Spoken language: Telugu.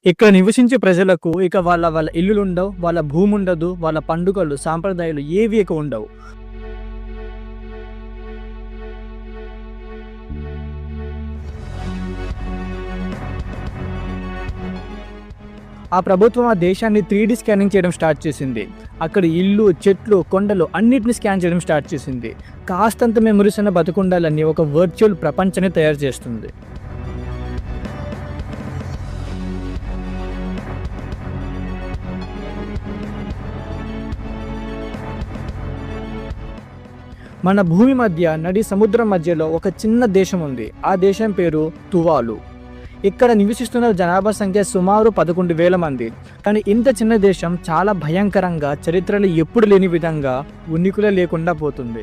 ఇక్కడ నివసించే ప్రజలకు ఇక వాళ్ళ ఇల్లులుండవు, వాళ్ళ భూముండదు, వాళ్ళ పండుగలు, సాంప్రదాయాలు ఏవి ఇక ఉండవు. ఆ ప్రభుత్వం ఆ దేశాన్ని 3D స్కానింగ్ చేయడం స్టార్ట్ చేసింది. అక్కడ ఇల్లు, చెట్లు, కొండలు అన్నిటిని స్కాన్ చేయడం స్టార్ట్ చేసింది. కాస్తంత మెమరీస్ అన్న బతికుండాలని ఒక వర్చువల్ ప్రపంచాన్ని తయారు చేస్తుంది. మన భూమి మధ్య నడి సముద్రం మధ్యలో ఒక చిన్న దేశం ఉంది. ఆ దేశం పేరు తువాలు. ఇక్కడ నివసిస్తున్న జనాభా సంఖ్య సుమారు 11,000 మంది. కానీ ఇంత చిన్న దేశం చాలా భయంకరంగా, చరిత్రలో ఎప్పుడు లేని విధంగా ఉనికిలో లేకుండా పోతుంది.